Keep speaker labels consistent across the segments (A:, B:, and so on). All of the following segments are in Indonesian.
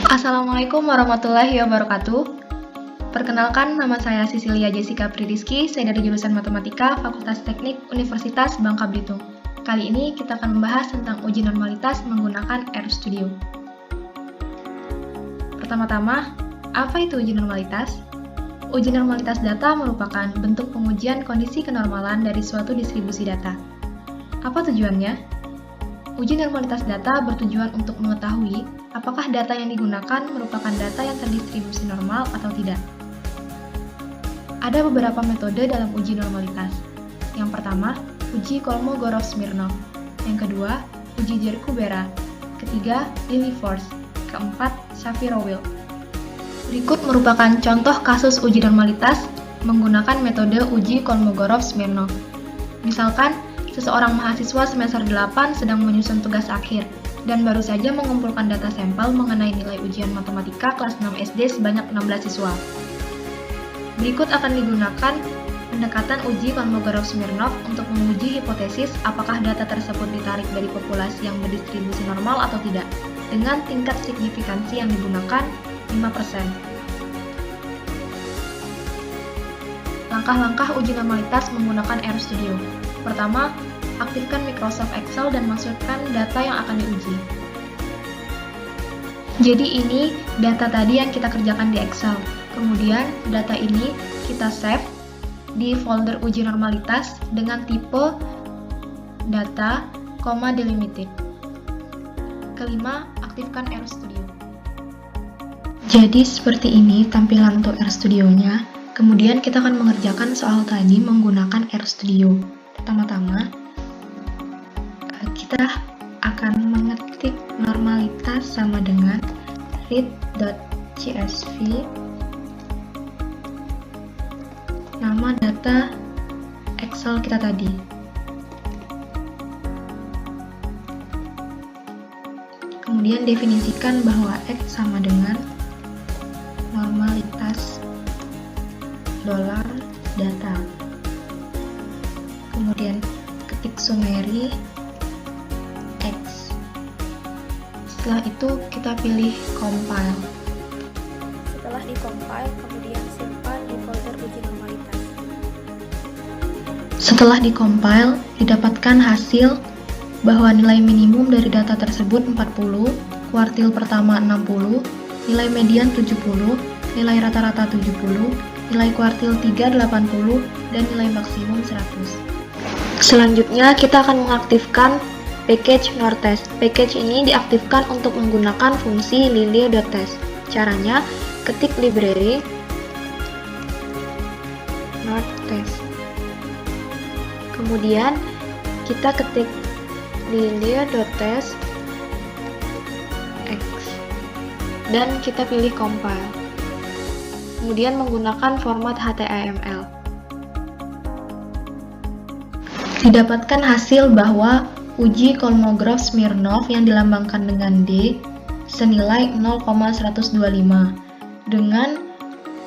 A: Assalamualaikum warahmatullahi wabarakatuh. Perkenalkan, nama saya Sisilia Jessica Pridiski, saya dari jurusan Matematika, Fakultas Teknik, Universitas Bangka Belitung. Kali ini kita akan membahas tentang uji normalitas menggunakan RStudio. Pertama-tama, apa itu uji normalitas? Uji normalitas data merupakan bentuk pengujian kondisi kenormalan dari suatu distribusi data. Apa tujuannya? Uji normalitas data bertujuan untuk mengetahui apakah data yang digunakan merupakan data yang terdistribusi normal atau tidak. Ada beberapa metode dalam uji normalitas. Yang pertama, uji Kolmogorov-Smirnov. Yang kedua, uji Jercoux-Bera. Ketiga, Lilliefors. Keempat, Shapiro-Wilk. Berikut merupakan contoh kasus uji normalitas menggunakan metode uji Kolmogorov-Smirnov. Misalkan, seseorang mahasiswa semester 8 sedang menyusun tugas akhir dan baru saja mengumpulkan data sampel mengenai nilai ujian matematika kelas 6 SD sebanyak 16 siswa. Berikut akan digunakan pendekatan uji Kolmogorov-Smirnov untuk menguji hipotesis apakah data tersebut ditarik dari populasi yang berdistribusi normal atau tidak, dengan tingkat signifikansi yang digunakan 5%. Langkah-langkah uji normalitas menggunakan RStudio. Pertama, aktifkan Microsoft Excel dan masukkan data yang akan diuji. Jadi ini data tadi yang kita kerjakan di Excel. Kemudian data ini kita save di folder uji normalitas dengan tipe data, delimited. Kelima, aktifkan RStudio. Jadi seperti ini tampilan untuk RStudio-nya. Kemudian kita akan mengerjakan soal tadi menggunakan RStudio. Pertama-tama, kita akan mengetik normalitas sama dengan read.csv nama data Excel kita tadi. Kemudian definisikan bahwa X sama dengan normalitas $data. Kemudian ketik summary X. Setelah itu kita pilih compile. Setelah di-compile, kemudian simpan di folder uji normalitas. Setelah di-compile, didapatkan hasil bahwa nilai minimum dari data tersebut 40, kuartil pertama 60, nilai median 70, nilai rata-rata 70, nilai kuartil 3 80, dan nilai maksimum 100. Selanjutnya, kita akan mengaktifkan package NORTEST. Package ini diaktifkan untuk menggunakan fungsi lilie.test. Caranya, ketik library NORTEST. Kemudian, kita ketik lilie.test X dan kita pilih compile. Kemudian menggunakan format HTML. Didapatkan hasil bahwa uji Kolmogorov-Smirnov yang dilambangkan dengan D senilai 0,125 dengan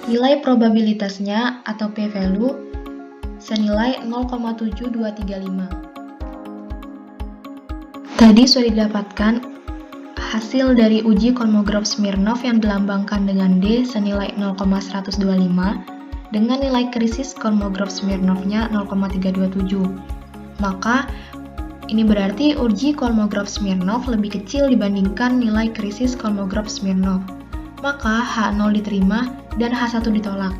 A: nilai probabilitasnya atau p-value senilai 0,7235. Tadi sudah didapatkan hasil dari uji Kolmogorov-Smirnov yang dilambangkan dengan D senilai 0,125 dengan nilai krisis Kolmogorov-Smirnovnya 0,327. Maka, ini berarti uji Kolmogorov-Smirnov lebih kecil dibandingkan nilai krisis Kolmogorov-Smirnov. Maka, H0 diterima dan H1 ditolak.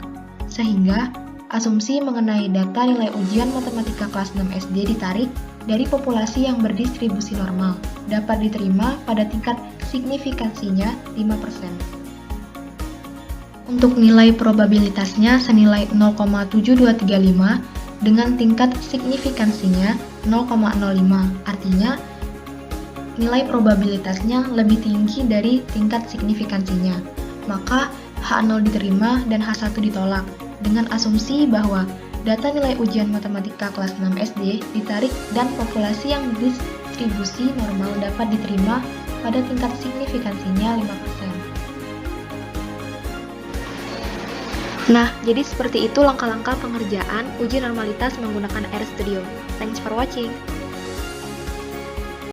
A: Sehingga, asumsi mengenai data nilai ujian matematika kelas 6 SD ditarik dari populasi yang berdistribusi normal dapat diterima pada tingkat signifikansinya 5%. Untuk nilai probabilitasnya senilai 0,7235 dengan tingkat signifikansinya 0,05. Artinya, nilai probabilitasnya lebih tinggi dari tingkat signifikansinya. Maka, H0 diterima dan H1 ditolak dengan asumsi bahwa data nilai ujian matematika kelas 6 SD ditarik dan populasi yang distribusi normal dapat diterima pada tingkat signifikansinya 5%. Nah, jadi seperti itu langkah-langkah pengerjaan uji normalitas menggunakan RStudio. Thanks for watching!